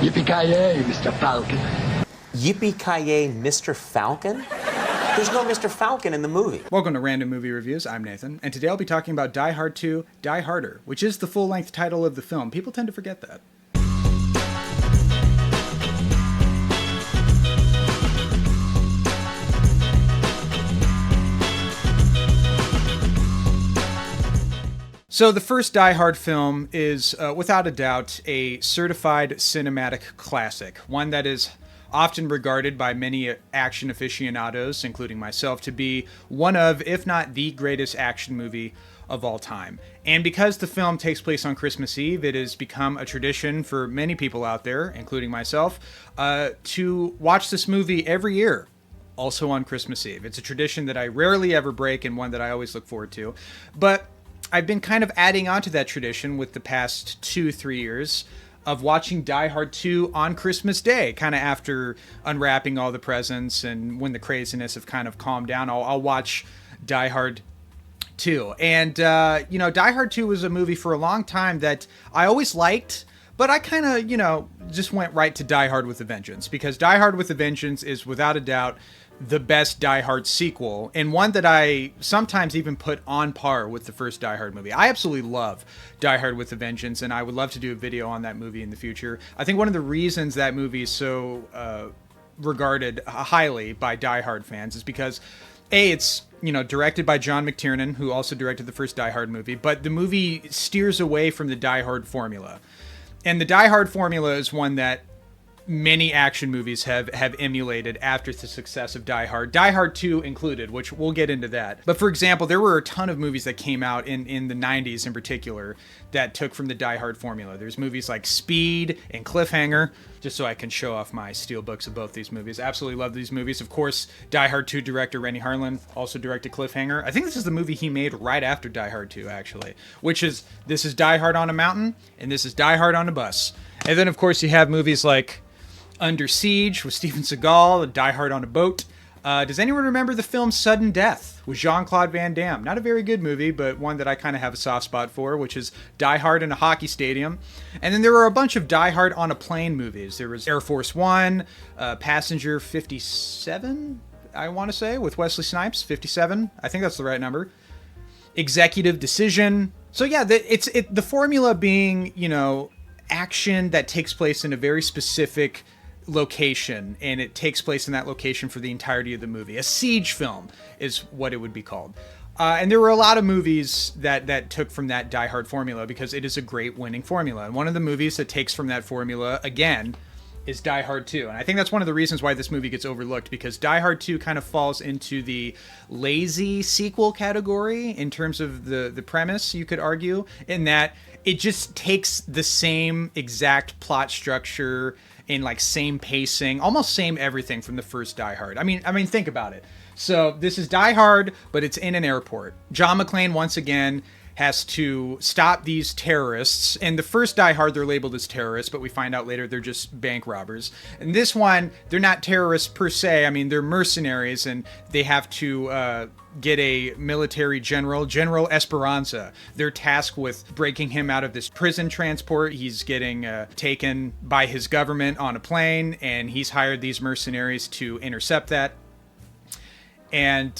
Yippee-ki-yay, Mr. Falcon. Yippee-ki-yay, Mr. Falcon? There's no Mr. Falcon in the movie. Welcome to Random Movie Reviews. I'm Nathan, and today I'll be talking about Die Hard 2, Die Harder, which is the full-length title of the film. People tend to forget that. So the first Die Hard film is, without a doubt, a certified cinematic classic, one that is often regarded by many action aficionados, including myself, to be one of, if not the greatest action movie of all time. And because the film takes place on Christmas Eve, it has become a tradition for many people out there, including myself, to watch this movie every year, also on Christmas Eve. It's a tradition that I rarely ever break and one that I always look forward to. But I've been kind of adding on to that tradition with the past 2-3 years of watching Die Hard 2 on Christmas Day, kind of after unwrapping all the presents and when the craziness have kind of calmed down, I'll watch Die Hard 2. And, Die Hard 2 was a movie for a long time that I always liked, but I kind of, just went right to Die Hard with a Vengeance, because Die Hard with a Vengeance is without a doubt the best Die Hard sequel, and one that I sometimes even put on par with the first Die Hard movie. I absolutely love Die Hard with a Vengeance, and I would love to do a video on that movie in the future. I think one of the reasons that movie is so regarded highly by Die Hard fans is because, A, it's directed by John McTiernan, who also directed the first Die Hard movie, but the movie steers away from the Die Hard formula. And the Die Hard formula is one that many action movies have emulated after the success of Die Hard. Die Hard 2 included, which we'll get into that. But for example, there were a ton of movies that came out in the 90s in particular that took from the Die Hard formula. There's movies like Speed and Cliffhanger, just so I can show off my steelbooks of both these movies. Absolutely love these movies. Of course, Die Hard 2 director Renny Harlin also directed Cliffhanger. I think this is the movie he made right after Die Hard 2, actually, this is Die Hard on a Mountain, and this is Die Hard on a Bus. And then, of course, you have movies like Under Siege with Steven Seagal, Die Hard on a Boat. Does anyone remember the film Sudden Death with Jean-Claude Van Damme? Not a very good movie, but one that I kind of have a soft spot for, which is Die Hard in a Hockey Stadium. And then there were a bunch of Die Hard on a Plane movies. There was Air Force One, Passenger 57, I want to say, with Wesley Snipes, 57. I think that's the right number. Executive Decision. So yeah, the formula being, action that takes place in a very specific location, and it takes place in that location for the entirety of the movie. A siege film is what it would be called. And there were a lot of movies that took from that Die Hard formula because it is a great winning formula. And one of the movies that takes from that formula, again, is Die Hard 2. And I think that's one of the reasons why this movie gets overlooked, because Die Hard 2 kind of falls into the lazy sequel category in terms of the premise, you could argue, in that it just takes the same exact plot structure and same pacing, almost same everything from the first Die Hard. I mean, think about it. So this is Die Hard, but it's in an airport. John McClane once again has to stop these terrorists. In the first Die Hard, they're labeled as terrorists, but we find out later they're just bank robbers. In this one, they're not terrorists per se. I mean, they're mercenaries, and they have to get a military general, General Esperanza. They're tasked with breaking him out of this prison transport. He's getting taken by his government on a plane, and he's hired these mercenaries to intercept that. And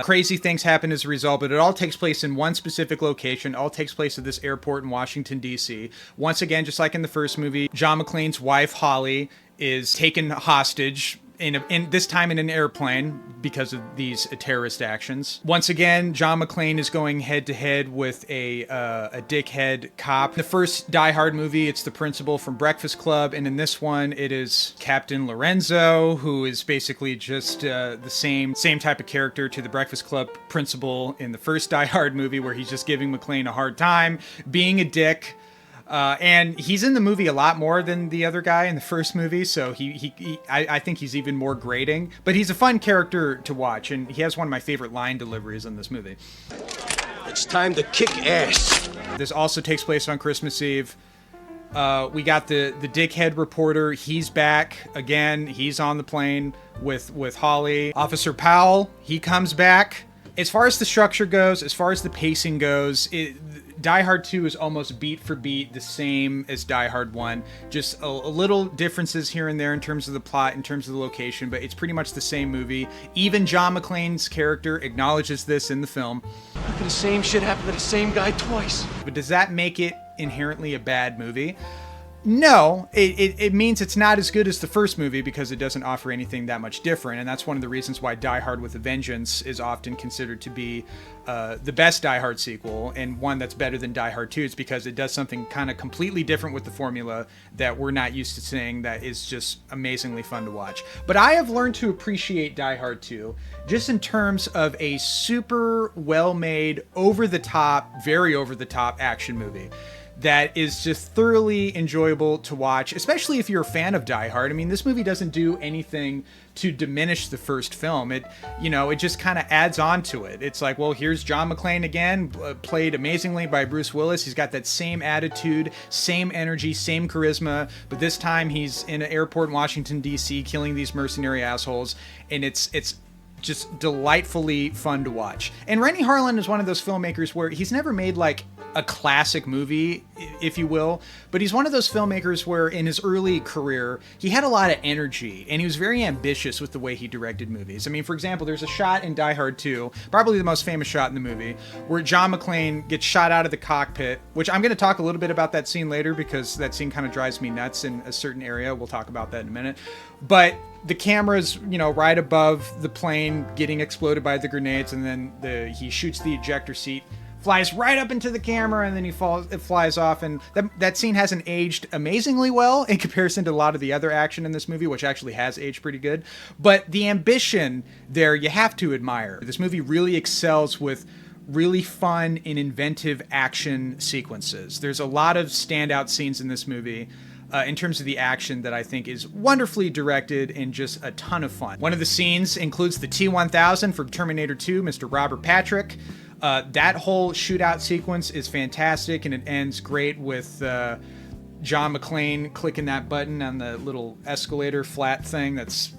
crazy things happen as a result, but it all takes place in one specific location. It all takes place at this airport in Washington, D.C. Once again, just like in the first movie, John McClane's wife, Holly, is taken hostage in this time in an airplane because of these terrorist actions. Once again, John McClane is going head to head with a dickhead cop. In the first Die Hard movie, it's the principal from Breakfast Club, and in this one, it is Captain Lorenzo, who is basically just the same type of character to the Breakfast Club principal in the first Die Hard movie, where he's just giving McClane a hard time, being a dick. And he's in the movie a lot more than the other guy in the first movie, so I think he's even more grating. But he's a fun character to watch, and he has one of my favorite line deliveries in this movie. It's time to kick ass. This also takes place on Christmas Eve. We got the dickhead reporter. He's back again. He's on the plane with Holly. Officer Powell, he comes back. As far as the structure goes, as far as the pacing goes, Die Hard 2 is almost beat for beat the same as Die Hard 1. Just a little differences here and there in terms of the plot, in terms of the location, but it's pretty much the same movie. Even John McClane's character acknowledges this in the film. How could the same shit happen to the same guy twice? But does that make it inherently a bad movie? No, it means it's not as good as the first movie because it doesn't offer anything that much different, and that's one of the reasons why Die Hard with a Vengeance is often considered to be the best Die Hard sequel, and one that's better than Die Hard 2. It's because it does something kind of completely different with the formula that we're not used to seeing that is just amazingly fun to watch. But I have learned to appreciate Die Hard 2 just in terms of a super well-made, over-the-top, very over-the-top action movie that is just thoroughly enjoyable to watch, especially if you're a fan of Die Hard. I mean, this movie doesn't do anything to diminish the first film. It just kind of adds on to it. It's like, well, here's John McClane again, played amazingly by Bruce Willis. He's got that same attitude, same energy, same charisma, but this time he's in an airport in Washington, D.C., killing these mercenary assholes, and it's just delightfully fun to watch. And Renny Harlin is one of those filmmakers where he's never made like a classic movie, if you will, but he's one of those filmmakers where in his early career, he had a lot of energy and he was very ambitious with the way he directed movies. I mean, for example, there's a shot in Die Hard 2, probably the most famous shot in the movie, where John McClane gets shot out of the cockpit, which I'm going to talk a little bit about that scene later because that scene kind of drives me nuts in a certain area. We'll talk about that in a minute. But the camera's, right above the plane getting exploded by the grenades, and then he shoots the ejector seat, flies right up into the camera, and then it flies off. And that scene hasn't aged amazingly well in comparison to a lot of the other action in this movie, which actually has aged pretty good. But the ambition there, you have to admire. This movie really excels with really fun and inventive action sequences. There's a lot of standout scenes in this movie. In terms of the action that I think is wonderfully directed and just a ton of fun. One of the scenes includes the T-1000 from Terminator 2, Mr. Robert Patrick. That whole shootout sequence is fantastic, and it ends great with John McClane clicking that button on the little escalator flat thing that's,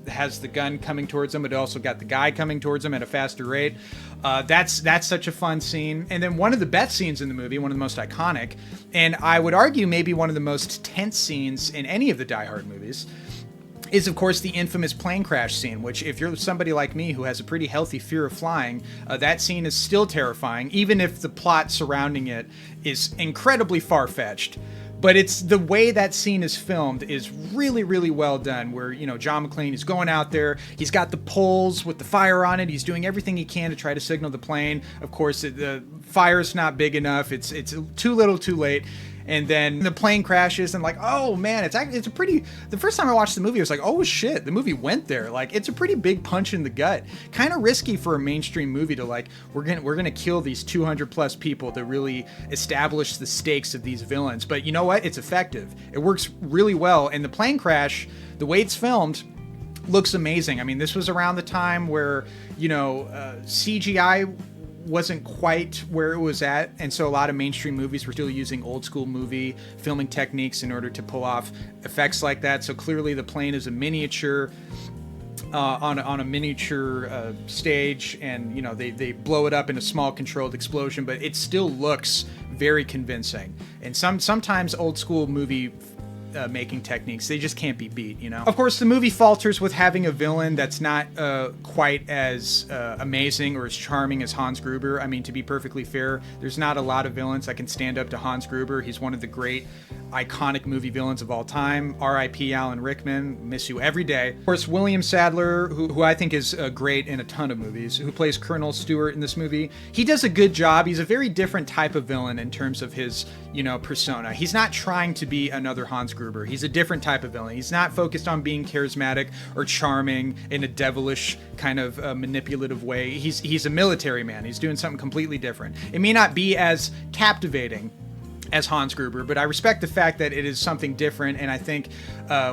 has the gun coming towards him, but it also got the guy coming towards him at a faster rate. That's such a fun scene. And then one of the best scenes in the movie, one of the most iconic, and I would argue maybe one of the most tense scenes in any of the Die Hard movies, is of course the infamous plane crash scene, which if you're somebody like me who has a pretty healthy fear of flying, that scene is still terrifying, even if the plot surrounding it is incredibly far-fetched. But it's the way that scene is filmed is really, really well done, where, John McClane is going out there, he's got the poles with the fire on it, he's doing everything he can to try to signal the plane. Of course, the fire's not big enough, it's too little too late. And then the plane crashes, and oh man, it's a pretty. The first time I watched the movie, I was like, oh shit, the movie went there. It's a pretty big punch in the gut. Kind of risky for a mainstream movie to we're gonna kill these 200 plus people to really establish the stakes of these villains. But you know what? It's effective. It works really well. And the plane crash, the way it's filmed, looks amazing. I mean, this was around the time where CGI wasn't quite where it was at, and so a lot of mainstream movies were still using old school movie filming techniques in order to pull off effects like that. So clearly the plane is a miniature on a miniature stage, and they blow it up in a small controlled explosion, but it still looks very convincing. And sometimes old school movie making techniques, they just can't be beat. Of course, the movie falters with having a villain that's not quite as amazing or as charming as Hans Gruber. I mean, to be perfectly fair, there's not a lot of villains that can stand up to Hans Gruber. He's one of the great iconic movie villains of all time. R.I.P. Alan Rickman, miss you every day. Of course, William Sadler, who I think is great in a ton of movies, who plays Colonel Stuart in this movie. He does a good job. He's a very different type of villain in terms of his, persona. He's not trying to be another Hans Gruber. He's a different type of villain. He's not focused on being charismatic or charming in a devilish kind of manipulative way. He's a military man. He's doing something completely different. It may not be as captivating as Hans Gruber, but I respect the fact that it is something different, and I think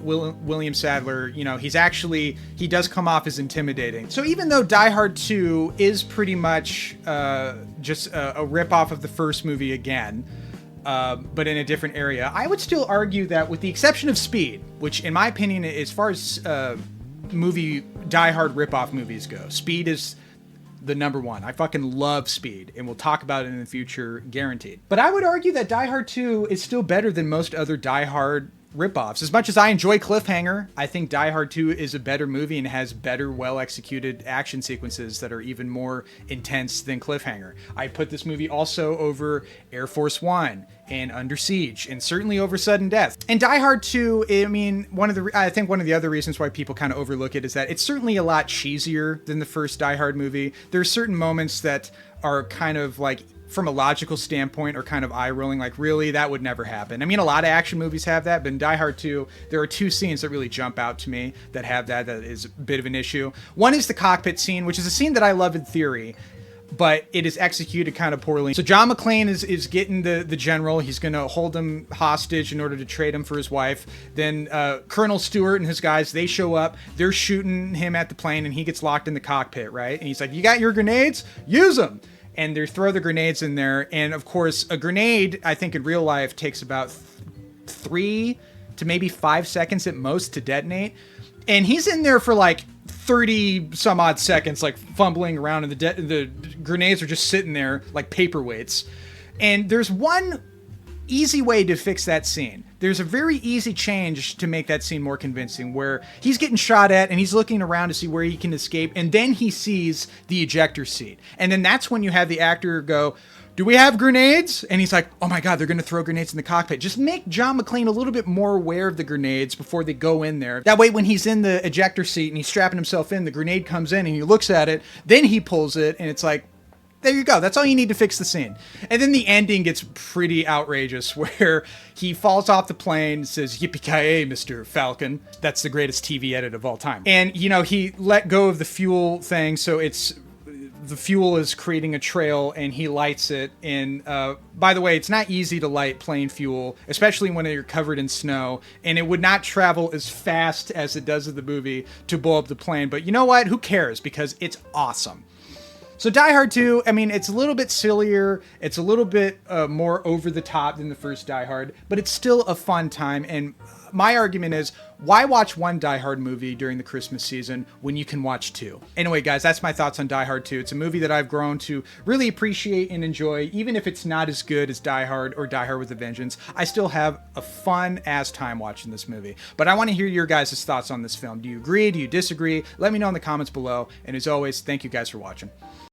William Sadler, he does come off as intimidating. So even though Die Hard 2 is pretty much just a rip-off of the first movie again, but in a different area, I would still argue that with the exception of Speed, which in my opinion, as far as movie Die Hard rip-off movies go, Speed is the number one. I fucking love Speed, and we'll talk about it in the future, guaranteed. But I would argue that Die Hard 2 is still better than most other Die Hard ripoffs. As much as I enjoy Cliffhanger, I think Die Hard 2 is a better movie and has better, well-executed action sequences that are even more intense than Cliffhanger. I put this movie also over Air Force One and Under Siege, and certainly over Sudden Death. And Die Hard 2, I mean, I think one of the other reasons why people kind of overlook it is that it's certainly a lot cheesier than the first Die Hard movie. There are certain moments that are kind of like, from a logical standpoint, are kind of eye-rolling, like, really, that would never happen. I mean, a lot of action movies have that, but in Die Hard 2, there are two scenes that really jump out to me that have that is a bit of an issue. One is the cockpit scene, which is a scene that I love in theory, but it is executed kind of poorly. So John McClane is getting the general. He's going to hold him hostage in order to trade him for his wife. Then Colonel Stuart and his guys, they show up. They're shooting him at the plane, and he gets locked in the cockpit, right? And he's like, you got your grenades? Use them! And they throw the grenades in there. And of course, a grenade, I think in real life, takes about 3 to maybe 5 seconds at most to detonate. And he's in there for like 30 some odd seconds, like fumbling around, and the grenades are just sitting there like paperweights. And there's one easy way to fix that scene. There's a very easy change to make that scene more convincing, where he's getting shot at and he's looking around to see where he can escape, and then he sees the ejector seat. And then that's when you have the actor go, do we have grenades? And he's like, oh my God, they're going to throw grenades in the cockpit. Just make John McClane a little bit more aware of the grenades before they go in there. That way, when he's in the ejector seat and he's strapping himself in, the grenade comes in and he looks at it, then he pulls it, and it's like, there you go. That's all you need to fix the scene. And then the ending gets pretty outrageous, where he falls off the plane, says, yippee-ki-yay, Mr. Falcon. That's the greatest TV edit of all time. And, you know, he let go of the fuel thing, so the fuel is creating a trail, and he lights it. And by the way, it's not easy to light plane fuel, especially when you're covered in snow, and it would not travel as fast as it does in the movie to blow up the plane. But you know what? Who cares? Because it's awesome. So Die Hard 2, I mean, it's a little bit sillier, it's a little bit more over the top than the first Die Hard, but it's still a fun time. And my argument is, why watch one Die Hard movie during the Christmas season when you can watch two? Anyway, guys, that's my thoughts on Die Hard 2. It's a movie that I've grown to really appreciate and enjoy, even if it's not as good as Die Hard or Die Hard with a Vengeance. I still have a fun-ass time watching this movie. But I want to hear your guys' thoughts on this film. Do you agree? Do you disagree? Let me know in the comments below. And as always, thank you guys for watching.